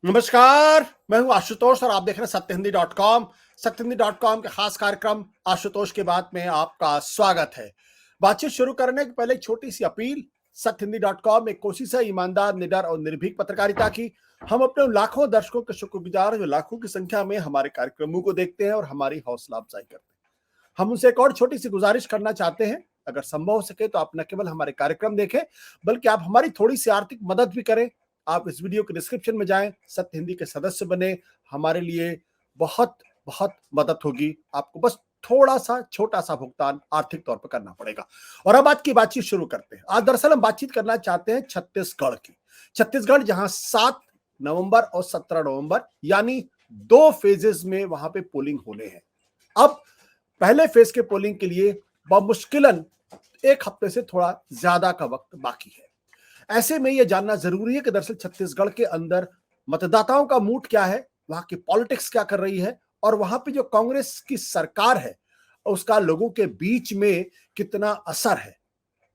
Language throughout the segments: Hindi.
नमस्कार, मैं हूं आशुतोष और आप देख रहे हैं सत्यहिंदी.com। सत्यहिंदी.com के खास कार्यक्रम आशुतोष के बाद में आपका स्वागत है। बातचीत शुरू करने के पहले एक छोटी सी अपील। सत्यहिंदी.com एक कोशिश है ईमानदार, निडर और निर्भीक पत्रकारिता की। हम अपने उन लाखों दर्शकों के शुक्रगुजार हैं जो लाखों की संख्या में हमारे कार्यक्रमों को देखते हैं और हमारी हौसला अफजाई करते हैं। हम उनसे एक और छोटी सी गुजारिश करना चाहते हैं, अगर संभव हो सके तो आप न केवल हमारे कार्यक्रम देखें बल्कि आप हमारी थोड़ी सी आर्थिक मदद भी करें। आप इस वीडियो के डिस्क्रिप्शन में जाएं, सत्य हिंदी के सदस्य बने। हमारे लिए बहुत बहुत मदद होगी। आपको बस थोड़ा सा छोटा सा भुगतान आर्थिक तौर पर करना पड़ेगा। और अब आज की बातचीत शुरू करते हैं। आज दरअसल हम बातचीत करना चाहते हैं छत्तीसगढ़ की। छत्तीसगढ़ जहां 7 नवंबर और 17 नवंबर यानी 2 फेजेस में वहां पे पोलिंग होने हैं। अब पहले फेज के पोलिंग के लिए बमुश्किलन 1 हफ्ते से थोड़ा ज्यादा का वक्त बाकी है। ऐसे में यह जानना जरूरी है कि दरअसल छत्तीसगढ़ के अंदर मतदाताओं का मूड क्या है, वहां की पॉलिटिक्स क्या कर रही है और वहां पे जो कांग्रेस की सरकार है उसका लोगों के बीच में कितना असर है।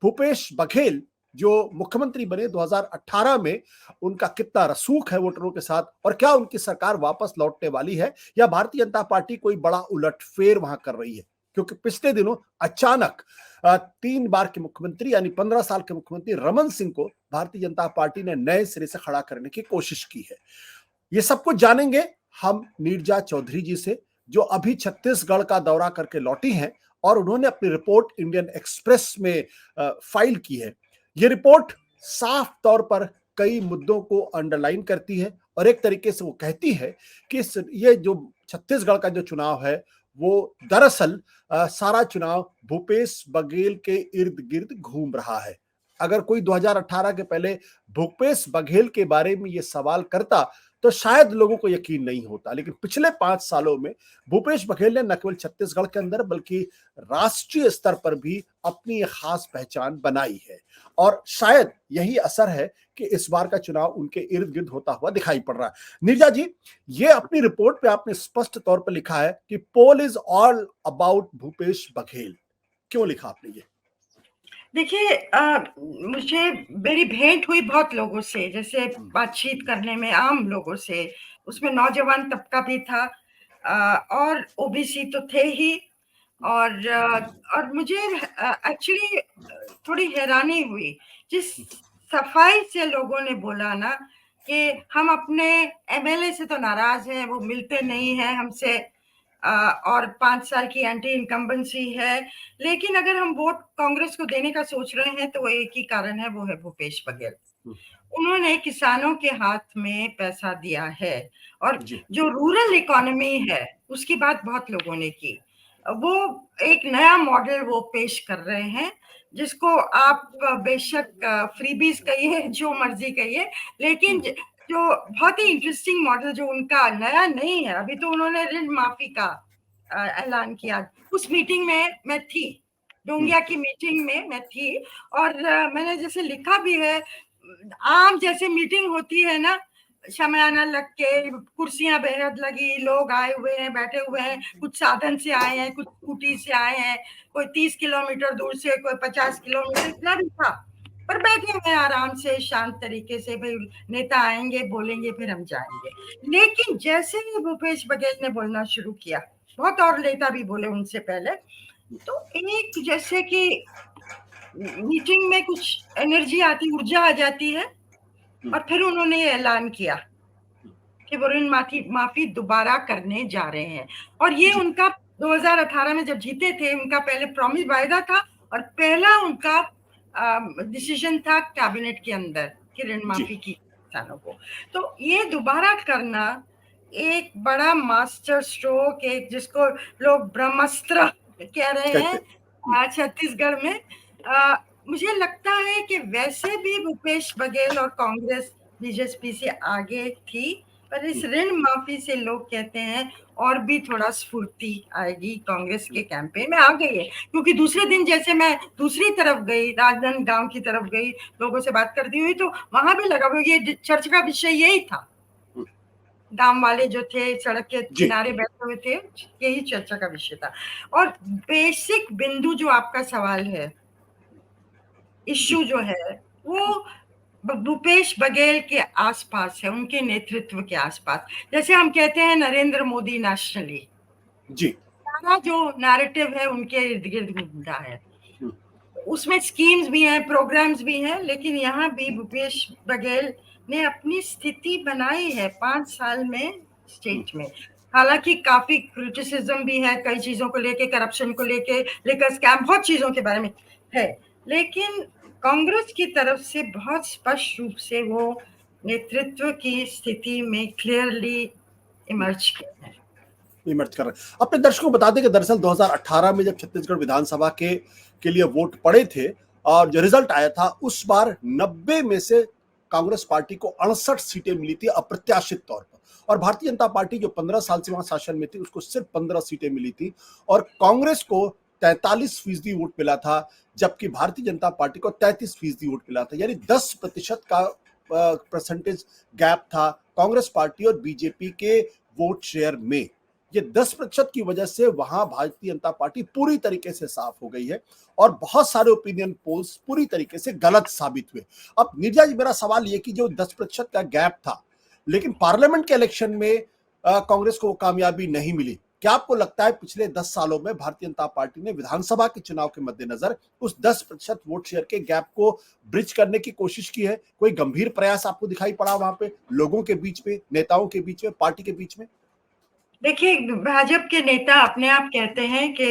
भूपेश बघेल जो मुख्यमंत्री बने 2018 में, उनका कितना रसूख है वोटरों के साथ और क्या उनकी सरकार वापस लौटने वाली है या भारतीय जनता पार्टी कोई बड़ा उलटफेर वहां कर रही है। क्योंकि पिछले दिनों अचानक 3 बार के मुख्यमंत्री यानी 15 साल के मुख्यमंत्री रमन सिंह को भारतीय जनता पार्टी ने नए सिरे से खड़ा करने की कोशिश की है। ये सब कुछ जानेंगे हम नीरजा चौधरी जी से, जो अभी छत्तीसगढ़ का दौरा करके लौटी हैं और उन्होंने अपनी रिपोर्ट इंडियन एक्सप्रेस में फाइल की है। ये रिपोर्ट साफ तौर पर कई मुद्दों को अंडरलाइन करती है और एक तरीके से वो कहती है कि ये जो छत्तीसगढ़ का जो चुनाव है वो दरअसल सारा चुनाव भूपेश बघेल के इर्द गिर्द घूम रहा है। अगर कोई 2018 के पहले भूपेश बघेल के बारे में ये सवाल करता तो शायद लोगों को यकीन नहीं होता, लेकिन पिछले 5 सालों में भूपेश बघेल ने न केवल छत्तीसगढ़ के अंदर बल्कि राष्ट्रीय स्तर पर भी अपनी एक खास पहचान बनाई है। और शायद यही असर है कि इस बार का चुनाव उनके इर्द गिर्द होता हुआ दिखाई पड़ रहा है। नीरजा जी, ये अपनी रिपोर्ट पे आपने स्पष्ट तौर पर लिखा है कि poll is all about Bhupesh Baghel. क्यों लिखा आपने ये? देखिए, मुझे मेरी भेंट हुई बहुत लोगों से, जैसे बातचीत करने में आम लोगों से। उसमें नौजवान तबका भी था, और ओबीसी तो थे ही। और मुझे एक्चुअली थोड़ी हैरानी हुई जिस सफाई से लोगों ने बोला ना कि हम अपने एमएलए से तो नाराज हैं, वो मिलते नहीं हैं हमसे, और 5 साल की एंटी इनकम्बेंसी है। लेकिन अगर हम वोट कांग्रेस को देने का सोच रहे हैं तो वो एक ही कारण है, वो है भूपेश बघेल। उन्होंने किसानों के हाथ में पैसा दिया है और जी जो रूरल इकोनॉमी है उसकी बात बहुत लोगों ने की। वो एक नया मॉडल वो पेश कर रहे हैं, जिसको आप बेशक फ्रीबीज कहिए, जो मर्जी कहिए, लेकिन जो बहुत ही इंटरेस्टिंग मॉडल जो उनका नया नहीं है। अभी तो उन्होंने ऋण माफी का ऐलान किया। उस मीटिंग में मैं थी, डोंगिया की मीटिंग में मैं थी, और मैंने जैसे लिखा भी है, आम जैसे मीटिंग होती है ना, शमयाना लग के, कुर्सियां बेहद लगी, लोग आए हुए हैं, बैठे हुए हैं, कुछ साधन से आए हैं, कुछ स्कूटी से आए हैं, कोई 30 किलोमीटर दूर से, कोई 50 किलोमीटर, इतना भी था। पर बैठे हुए आराम से शांत तरीके से, भाई नेता आएंगे, बोलेंगे, फिर हम जाएंगे। लेकिन जैसे ही भूपेश बघेल ने बोलना शुरू किया, बहुत और नेता भी बोले उनसे पहले, तो एक जैसे कि मीटिंग में कुछ एनर्जी आती, ऊर्जा आ जाती है। और फिर उन्होंने ये ऐलान किया कि वो ऋण माफी दोबारा करने जा रहे हैं। और ये जी उनका 2018 में जब जीते थे, उनका पहले प्रॉमिस वायदा था और पहला उनका डिसीजन था कैबिनेट के अंदर कि ऋण जी माफी की किसानों को। तो ये दोबारा करना एक बड़ा मास्टर स्ट्रोक, एक जिसको लोग ब्रह्मास्त्र कह रहे कहते हैं छत्तीसगढ़ में। आ, मुझे लगता है कि वैसे भी भूपेश बघेल और कांग्रेस बीजेपी से आगे थी, पर इस ऋण माफी से लोग कहते हैं और भी थोड़ा स्फूर्ति आएगी, कांग्रेस के कैंपेन में आ गई है। क्योंकि दूसरे दिन जैसे मैं दूसरी तरफ गई, राजनांदगांव की तरफ गई, लोगों से बात करती हुई, तो वहां भी लगा ये चर्चा का विषय यही था। गांव वाले जो थे, सड़क के जी किनारे बैठे हुए थे, यही चर्चा का विषय था। और बेसिक बिंदु जो आपका सवाल है, इश्यू जो है, वो भूपेश बघेल के आसपास है, उनके नेतृत्व के आसपास। जैसे हम कहते हैं नरेंद्र मोदी नेशनली, जी, सारा जो नैरेटिव है उनके इर्द गिर्द घूमता है। उसमें स्कीम्स भी हैं, प्रोग्राम्स भी हैं, लेकिन यहाँ भी भूपेश बघेल ने अपनी स्थिति बनाई है 5 साल में स्टेट में। हालांकि काफी क्रिटिसिज्म भी है कई चीजों को लेके, करप्शन को लेके, लेकर स्कैम, बहुत चीजों के बारे में है, लेकिन कांग्रेस की तरफ से बहुत स्पष्ट रूप से वो नेतृत्व की स्थिति में क्लियरली इमर्ज किए हैं। इमर्ज कर रहे हैं। अपने दर्शकों को बता दें कि दरअसल 2018 में जब छत्तीसगढ़ विधानसभा के लिए वोट पड़े थे और जो रिजल्ट आया था, उस बार 90 में से कांग्रेस पार्टी को 68 सीटें मिली थी अप्रत्याशित तौर पर, और भारतीय जनता पार्टी जो 15 साल से वहां शासन में थी उसको सिर्फ 15 सीटें मिली थी, और कांग्रेस को 43% वोट मिला था, जबकि भारतीय जनता पार्टी को 33% वोट मिला था। यानी 10% का परसेंटेज गैप था कांग्रेस पार्टी और बीजेपी के वोट शेयर में। ये 10% की वजह से वहां भारतीय जनता पार्टी पूरी तरीके से साफ हो गई है और बहुत सारे ओपिनियन पोल्स पूरी तरीके से गलत साबित हुए। अब नीरजा जी, मेरा सवाल ये कि जो 10% का गैप था, लेकिन पार्लियामेंट के इलेक्शन में कांग्रेस को कामयाबी नहीं मिली, क्या आपको लगता है पिछले 10 सालों में भारतीय जनता पार्टी ने विधानसभा के चुनाव के मद्देनजर उस 10% वोट शेयर के गैप को ब्रिज करने की कोशिश की है? कोई गंभीर प्रयास आपको दिखाई पड़ा वहां पे, लोगों के बीच में, नेताओं के बीच में, पार्टी के बीच में? देखिए, भाजपा के नेता अपने आप कहते हैं कि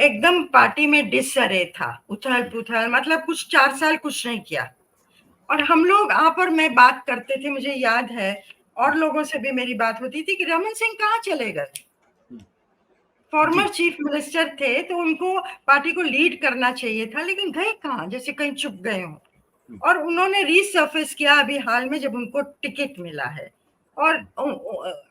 एकदम पार्टी में डिसअरे था, उथल पुथल, मतलब कुछ 4 साल कुछ नहीं किया। और हम लोग आप और मैं बात करते थे, मुझे याद है, और लोगों से भी मेरी बात होती थी कि रमन सिंह कहाँ चले गए। फॉर्मर चीफ मिनिस्टर थे तो उनको पार्टी को लीड करना चाहिए था, लेकिन गए कहाँ, जैसे कहीं चुप गए हों। और उन्होंने रीसर्फेस किया अभी हाल में जब उनको टिकट मिला है, और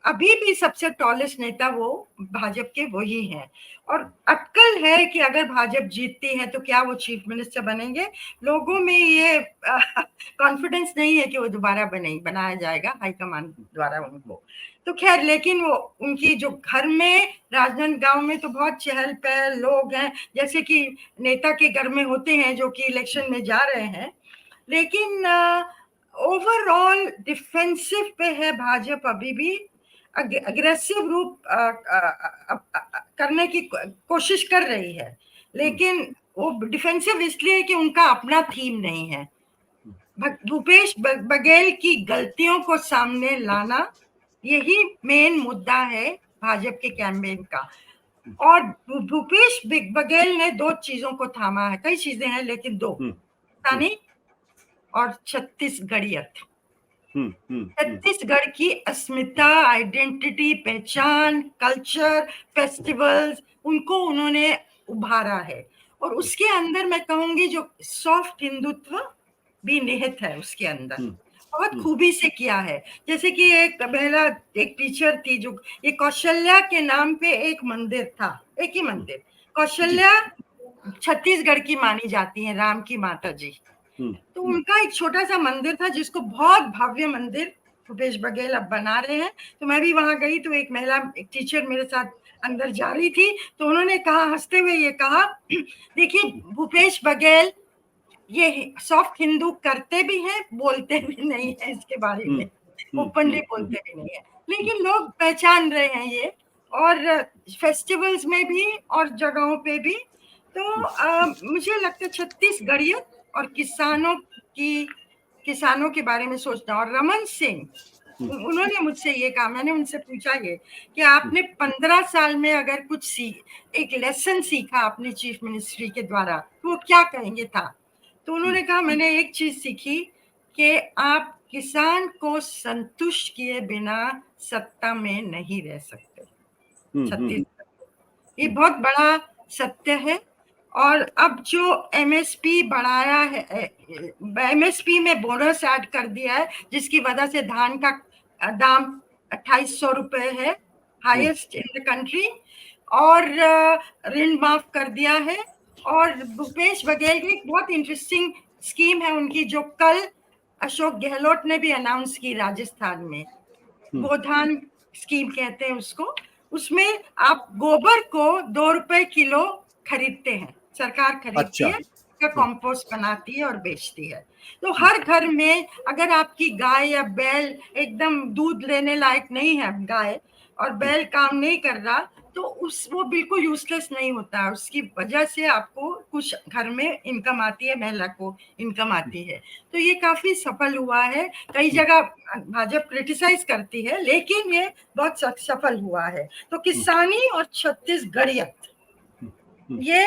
अभी भी सबसे टॉलेस्ट नेता वो भाजपा के वही हैं। और अटकल है कि अगर भाजपा जीतती है तो क्या वो चीफ मिनिस्टर बनेंगे। लोगों में ये कॉन्फिडेंस नहीं है कि वो दोबारा बनाया जाएगा हाईकमान द्वारा उनको। तो खैर, लेकिन वो उनकी जो घर में राजनांदगांव में तो बहुत चहल पहल, लोग हैं जैसे कि नेता के घर में होते हैं जो कि इलेक्शन में जा रहे हैं। लेकिन ओवरऑल डिफेंसिव पे है भाजपा, अभी भी अग्रेसिव रूप करने की कोशिश कर रही है, लेकिन वो डिफेंसिव इसलिए कि उनका अपना थीम नहीं है। भूपेश बघेल की गलतियों को सामने लाना, यही मेन मुद्दा है भाजपा के कैंपेन का। और भूपेश बघेल ने 2 चीजों को थामा है, कई चीजें हैं लेकिन 2, पाकिस्तानी और छत्तीसगढ़ियत। छत्तीसगढ़ की अस्मिता, आइडेंटिटी, पहचान, कल्चर, फेस्टिवल्स, उनको उन्होंने उभारा है। और उसके अंदर मैं कहूंगी जो सॉफ्ट हिंदुत्व भी निहित है उसके अंदर, बहुत खूबी से किया है। जैसे कि एक टीचर थी जो, ये कौशल्या के नाम पे एक मंदिर था, एक ही मंदिर, कौशल्या छत्तीसगढ़ की मानी जाती है, राम की माता जी। तो उनका एक छोटा सा मंदिर था जिसको बहुत भव्य मंदिर भूपेश बघेल अब बना रहे हैं। तो मैं भी वहां गई तो एक टीचर मेरे साथ अंदर जा रही थी, तो उन्होंने कहा, हंसते हुए ये कहा, देखिए भूपेश बघेल ये सॉफ्ट हिंदू करते भी हैं, बोलते भी नहीं है इसके बारे में, ओपनली बोलते भी नहीं है, लेकिन लोग पहचान रहे हैं ये, और फेस्टिवल्स में भी और जगहों पे भी। तो मुझे लगता है छत्तीसगढ़ियत और किसानों के बारे में सोचना। और रमन सिंह, उन्होंने मुझसे ये कहा, मैंने उनसे पूछा ये कि आपने 15 साल में अगर कुछ एक लेसन सीखा अपनी चीफ मिनिस्ट्री के द्वारा, तो वो क्या कहेंगे था। तो उन्होंने कहा, मैंने एक चीज सीखी कि आप किसान को संतुष्ट किए बिना सत्ता में नहीं रह सकते। छत्तीसगढ़, ये बहुत बड़ा सत्य है। और अब जो एमएसपी बढ़ाया है, एमएसपी में बोनस ऐड कर दिया है, जिसकी वजह से धान का दाम 2800 रुपए है, हाईएस्ट इन द कंट्री, और ऋण माफ कर दिया है। और भूपेश बघेल की एक बहुत इंटरेस्टिंग स्कीम है उनकी, जो कल अशोक गहलोत ने भी अनाउंस की राजस्थान में, गोधान स्कीम कहते हैं उसको। उसमें आप गोबर को 2 रुपए किलो खरीदते हैं, सरकार खरीदती है, उसका कंपोस्ट बनाती है और बेचती है। तो हर घर में अगर आपकी गाय या बैल एकदम दूध लेने लायक नहीं है, गाय और बैल काम नहीं कर रहा, तो वो बिल्कुल यूजलेस नहीं होता है। उसकी वजह से आपको कुछ घर में इनकम आती है, महिला को इनकम आती है। तो ये काफी सफल हुआ है। कई जगह भाजपा क्रिटिसाइज करती है, लेकिन ये बहुत सफल हुआ है। तो किसानी और छत्तीसगढ़ियत, ये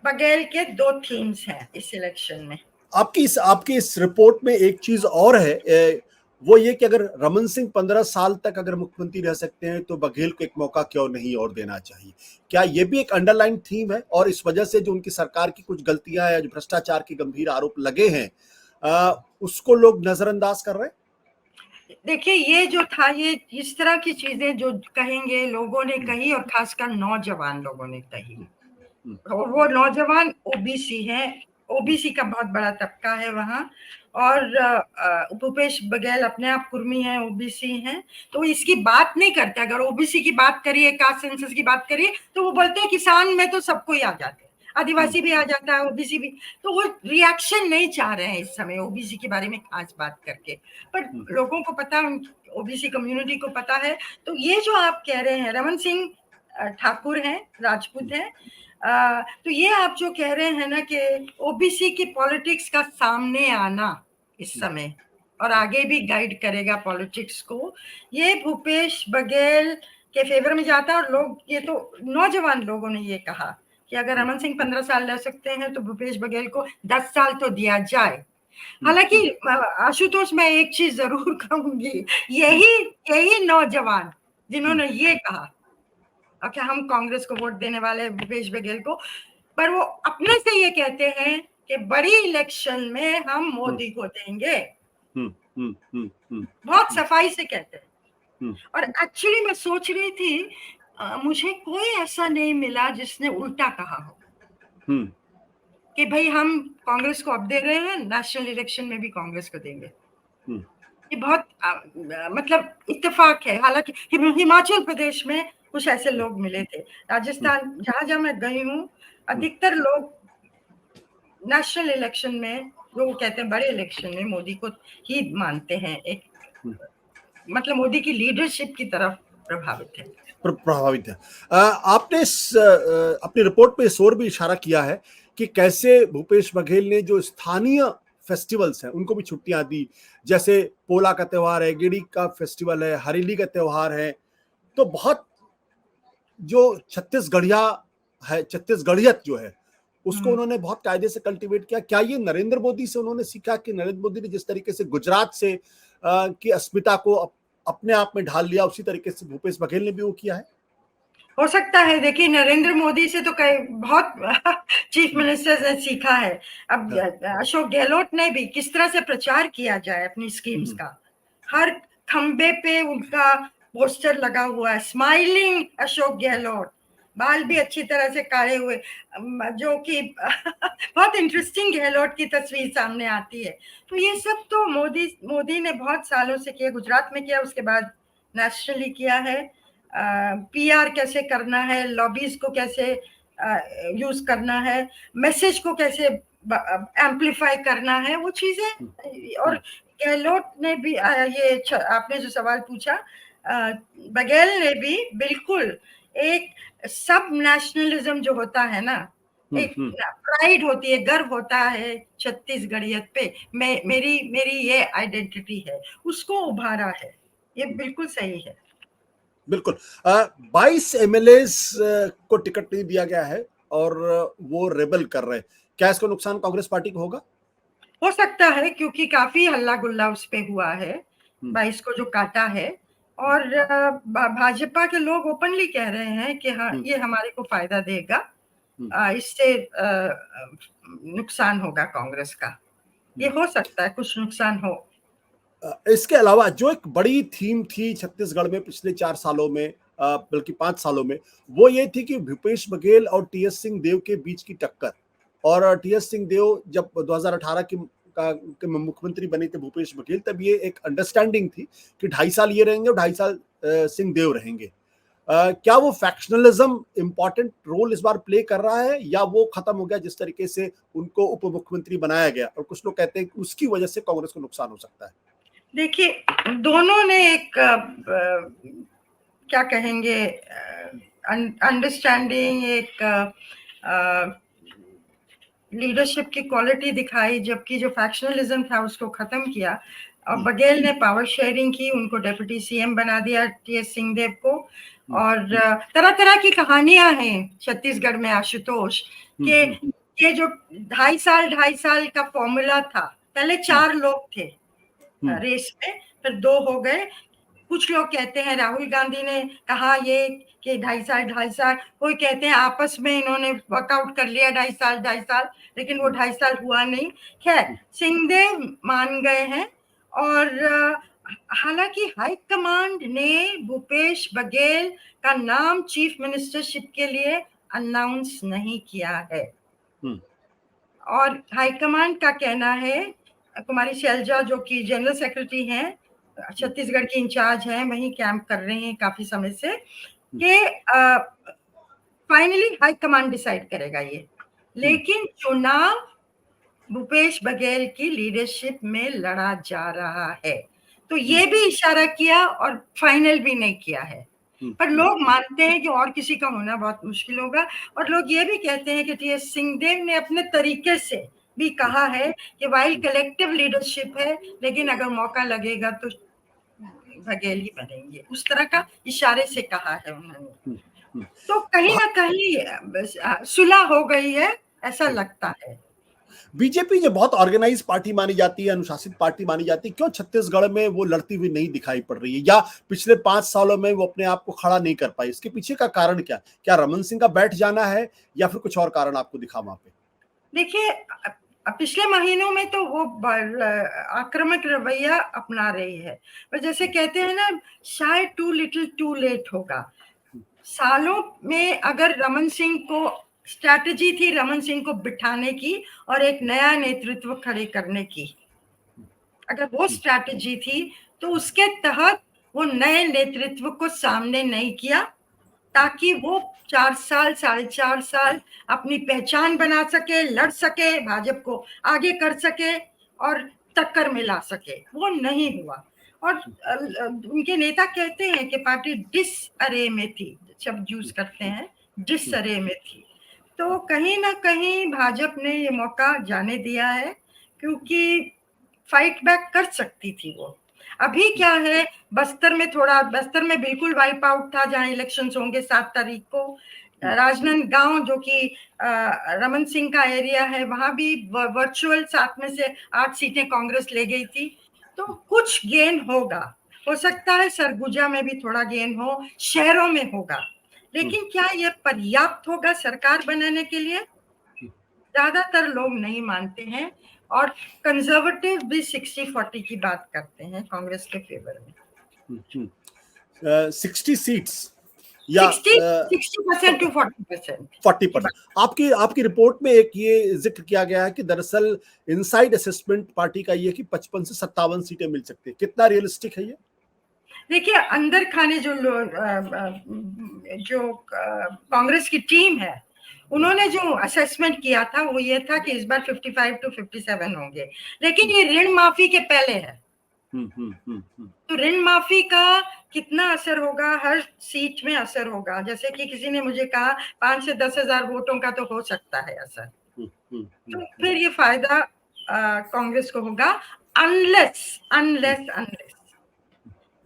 बघेल के 2 थीम्स हैं इस इलेक्शन में। आपकी इस रिपोर्ट में एक चीज और है, वो ये कि अगर रमन सिंह 15 साल तक अगर मुख्यमंत्री रह सकते हैं तो बघेल को एक मौका क्यों नहीं और देना चाहिए? क्या ये भी एक अंडरलाइन थीम है और इस वजह से जो उनकी सरकार की कुछ गलतियां हैं, जो भ्रष्टाचार के गंभीर आरोप लगे हैं, उसको लोग नजरअंदाज कर रहे हैं? देखिए, ये जो था, ये इस तरह की चीजें जो कहेंगे लोगों ने कही, और खासकर नौजवान लोगों ने कही। और वो नौजवान ओबीसी हैं, ओबीसी का बहुत बड़ा तबका है वहाँ। और भूपेश बघेल अपने आप कुर्मी हैं, ओबीसी हैं, तो इसकी बात नहीं करते। अगर ओबीसी की बात करिए, कास्ट सेंसस की बात करिए, तो वो बोलते हैं किसान में तो सबको ही आ जाते हैं, आदिवासी भी आ जाता है, ओबीसी भी। तो वो रिएक्शन नहीं चाह रहे हैं इस समय ओबीसी के बारे में खास बात करके। पर लोगों को पता, ओबीसी कम्युनिटी को पता है। तो ये जो आप कह रहे हैं, रमन सिंह ठाकुर हैं, राजपूत हैं, तो ये आप जो कह रहे हैं ना कि ओबीसी की पॉलिटिक्स का सामने आना इस समय और आगे भी गाइड करेगा पॉलिटिक्स को, ये भूपेश बघेल के फेवर में जाता है। और लोग, ये तो नौजवान लोगों ने ये कहा कि अगर रमन सिंह 15 साल रह सकते हैं तो भूपेश बघेल को 10 साल तो दिया जाए। हालांकि आशुतोष, मैं एक चीज जरूर कहूंगी, यही नौजवान जिन्होंने ये कहा कि हम कांग्रेस को वोट देने वाले हैं, भूपेश बघेल को, पर वो अपने से ये कहते हैं कि बड़ी इलेक्शन में हम मोदी को देंगे। बहुत सफाई से कहते हैं। और एक्चुअली मैं सोच रही थी, मुझे कोई ऐसा नहीं मिला जिसने उल्टा कहा हो कि भाई हम कांग्रेस को अब दे रहे हैं, नेशनल इलेक्शन में भी कांग्रेस को देंगे। ये बहुत मतलब इत्तेफाक है। हालांकि हिमाचल प्रदेश में कुछ ऐसे लोग मिले थे, राजस्थान, जहां मैं गई हूँ, अधिकतर लोग नेशनल इलेक्शन में, जो कहते हैं बड़े इलेक्शन में, मोदी को ही मानते हैं। एक मतलब मोदी की लीडरशिप की तरफ प्रभावित है। आपने अपनी रिपोर्ट में इस ओर भी इशारा किया है कि कैसे भूपेश बघेल ने जो स्थानीय फेस्टिवल्स हैं उनको भी छुट्टियां दी, जैसे पोला का त्योहार है, गिडी का फेस्टिवल है, हरेली का त्योहार है। तो बहुत जो छत्तीसगढ़ियत जो है उसको उन्होंने बहुत कायदे से कल्टीवेट किया। क्या ये नरेंद्र मोदी से उन्होंने सीखा कि नरेंद्र मोदी ने जिस तरीके से गुजरात से की अस्मिता को अपने आप में ढाल लिया, उसी तरीके से भूपेश बघेल ने भी वो किया है? हो सकता है। देखिए, नरेंद्र मोदी से तो कई बहुत चीफ मिनिस्टर्स ने सीखा है। अब अशोक गहलोत ने भी किस तरह से प्रचार किया जाए अपनी स्कीम्स का, हर खंबे पे उनका पोस्टर लगा हुआ है, स्माइलिंग अशोक गहलोत, बाल भी अच्छी तरह से काढ़े हुए, जो कि बहुत इंटरेस्टिंग गहलोत की तस्वीर सामने आती है। तो ये सब तो मोदी ने बहुत सालों से किया। गुजरात में किया, उसके बाद नेशनली किया है। पीआर कैसे करना है, लॉबीज को कैसे यूज करना है, मैसेज को कैसे एम्पलीफाई करना है, वो चीजें। और गहलोत ने भी ये आपने जो सवाल पूछा, बघेल ने भी बिल्कुल एक सब नेशनलिज्म जो होता है ना, एक प्राइड होती है, गर्व होता है छत्तीसगढ़ियत पे, मेरी ये आइडेंटिटी है, उसको उभारा है। ये बिल्कुल सही है। बिल्कुल। 22 एमएलए को टिकट नहीं दिया गया है और वो रेबल कर रहे हैं। क्या इसका नुकसान कांग्रेस पार्टी को होगा? हो सकता है, क्योंकि काफी हल्ला गुल्ला उस पे हुआ है, 22 को जो काटा है। और भाजपा के लोग ओपनली कह रहे हैं कि हाँ, ये हमारे को फायदा देगा, इससे नुकसान होगा कांग्रेस का। ये हो सकता है कुछ नुकसान हो। इसके अलावा जो एक बड़ी थीम थी छत्तीसगढ़ में पिछले 4 सालों में, बल्कि 5 सालों में, वो ये थी कि भूपेश बघेल और टीएस सिंहदेव के बीच की टक्कर। और टीएस सिंहदेव जब 2018 के मुख्यमंत्री बने थे भूपेश बघेल, तब ये एक अंडरस्टैंडिंग थी कि 2.5 साल ये रहेंगे और 2.5 साल सिंहदेव रहेंगे। क्या वो फैक्शनलिज्म इंपॉर्टेंट रोल इस बार प्ले कर रहा है, या वो खत्म हो गया जिस तरीके से उनको उप मुख्यमंत्री बनाया गया, और कुछ लोग कहते हैं कि उसकी वजह से कांग्रेस को नुकसान हो सकता है? देखिए, दोनों ने एक क्या कहेंगे, अंडरस्टैंडिंग, एक लीडरशिप की क्वालिटी दिखाई, जबकि जो फैक्शनलिज्म था उसको खत्म किया। और बघेल ने पावर शेयरिंग की, उनको डेप्यूटी सीएम बना दिया टीएस सिंहदेव को। और तरह तरह की कहानियां हैं छत्तीसगढ़ में, आशुतोष के ये जो 2.5 साल का फॉर्मूला था, पहले 4 लोग थे रेस में, फिर 2 हो गए। कुछ लोग कहते हैं राहुल गांधी ने कहा ये कि 2.5 साल, कोई कहते हैं आपस में इन्होंने वर्कआउट कर लिया 2.5 साल, लेकिन वो 2.5 साल हुआ नहीं। खैर, सिंहदेव मान गए हैं। और हालांकि हाई कमांड ने भूपेश बघेल का नाम चीफ मिनिस्टरशिप के लिए अनाउंस नहीं किया है। और हाईकमांड का कहना है, कुमारी शैलजा जो कि जनरल सेक्रेटरी हैं, छत्तीसगढ़ की इंचार्ज हैं, वहीं कैंप कर रहे हैं काफी समय से, कि फाइनली हाईकमांड डिसाइड करेगा ये। लेकिन चुनाव भूपेश बघेल की लीडरशिप में लड़ा जा रहा है, तो ये भी इशारा किया और फाइनल भी नहीं किया है। पर लोग मानते हैं कि और किसी का होना बहुत मुश्किल होगा। और लोग ये भी कहते हैं कि टीएस सिंहदेव ने अपने तरीके से भी कहा है कि वाइल कलेक्टिव लीडरशिप है, लेकिन अगर मौका लगेगा तो बघेल ही बनेंगे, उस तरह का इशारे से कहा है उन्होंने। तो कहीं ना कहीं सुलह हो गई है, ऐसा लगता है। बीजेपी जो बहुत ऑर्गेनाइज पार्टी मानी जाती है, अनुशासित पार्टी मानी जाती है, क्यों छत्तीसगढ़ में वो लड़ती हुई नहीं दिखाई पड़ रही है, या पिछले 5 सालों में वो अपने आप को खड़ा नहीं कर पाई? इसके पीछे का कारण क्या रमन सिंह का बैठ जाना है, या फिर कुछ और कारण आपको दिखा वहां पे? देखिए, पिछले महीनों में तो वो आक्रामक रवैया अपना रही है, पर जैसे कहते हैं ना, शायद टू लिटिल टू लेट होगा। सालों में अगर रमन सिंह को स्ट्रैटेजी थी, रमन सिंह को बिठाने की और एक नया नेतृत्व खड़े करने की, अगर वो स्ट्रैटेजी थी, तो उसके तहत वो नए नेतृत्व को सामने नहीं किया, ताकि वो 4 साल 4.5 साल अपनी पहचान बना सके, लड़ सके, भाजपा को आगे कर सके और टक्कर में ला सके। वो नहीं हुआ। और उनके नेता कहते हैं कि पार्टी डिसअरे में थी, शब्द यूज करते हैं, डिसअरे में थी। तो कहीं ना कहीं भाजपा ने ये मौका जाने दिया है, क्योंकि फाइट बैक कर सकती थी वो। अभी क्या है, बस्तर में बिल्कुल वाइप आउट था, जहां इलेक्शंस होंगे 7 तारीख को। राजनांदगांव जो कि रमन सिंह का एरिया है, वहां भी वर्चुअल 7 में से 8 सीटें कांग्रेस ले गई थी। तो कुछ गेन होगा, हो सकता है सरगुजा में भी थोड़ा गेन हो, शहरों में होगा, लेकिन क्या यह पर्याप्त होगा सरकार बनाने के लिए? ज्यादातर लोग नहीं मानते हैं। और कंजर्वेटिव भी 60-40 की बात करते हैं कांग्रेस के फेवर में। 60 सीट्स या 60% टू 40%। 40%। आपकी रिपोर्ट में एक ये जिक्र किया गया है कि दरअसल इनसाइड असेसमेंट पार्टी का ये कि 55 से 57 सीटें मिल सकती है। कितना रियलिस्टिक है ये? देखिए, अंदर खाने जो कांग्रेस की टीम है, उन्होंने जो असेसमेंट किया था वो ये था कि इस बार 55 to 57 होंगे, लेकिन ये ऋण माफी के पहले है। तो ऋण माफी का कितना असर होगा, हर सीट में असर होगा। जैसे कि किसी ने मुझे कहा 5 से 10 हजार वोटों का तो हो सकता है असर। तो फिर ये फायदा कांग्रेस को होगा, अनलेस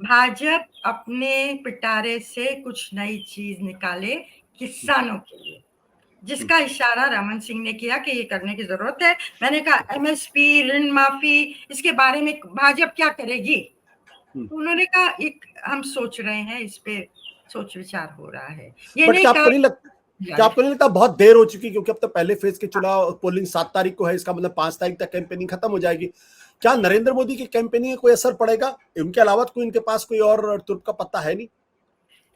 भाजपा अपने पिटारे से कुछ नई चीज निकाले किसानों के लिए, जिसका इशारा रमन सिंह ने किया कि ये करने की जरूरत है। मैंने कहा एमएसपी, ऋण माफी, इसके बारे में भाजपा क्या करेगी? तो उन्होंने कहा एक हम सोच रहे हैं, इस पे सोच विचार हो रहा है। ये बट नहीं क्या आपको नहीं लगता बहुत देर हो चुकी, क्योंकि अब तो पहले फेज के चुनाव पोलिंग 7 तारीख को है, इसका मतलब 5 तारीख तक कैंपेनिंग खत्म हो जाएगी। क्या नरेंद्र मोदी की कैंपेनिंग में कोई असर पड़ेगा? उनके अलावा कोई इनके पास कोई और तुर्क का पत्ता है नहीं।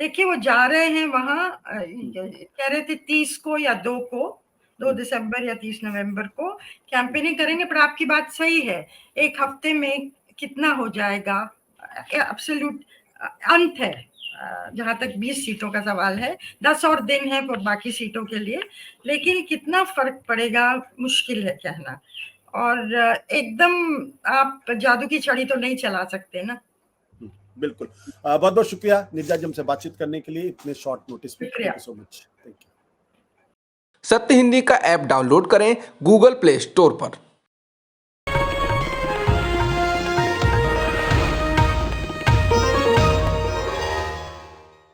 देखिए, वो जा रहे हैं वहां, कह रहे थे 30 को या 2 दिसंबर या 30 नवंबर को कैंपेनिंग करेंगे। पर आपकी बात सही है, एक हफ्ते में कितना हो जाएगा, एब्सोल्यूट अंत है जहां तक 20 सीटों का सवाल है, 10 और दिन है बाकी सीटों के लिए, लेकिन कितना फर्क पड़ेगा मुश्किल है कहना। और एकदम आप जादू की छड़ी तो नहीं चला सकते ना। बिल्कुल। बहुत बहुत शुक्रिया निर्जा जी हमसे बातचीत करने के लिए इतने शॉर्ट नोटिस पे। Thank you so much. Thank you. सत्य हिंदी का ऐप डाउनलोड करें गूगल प्ले स्टोर पर।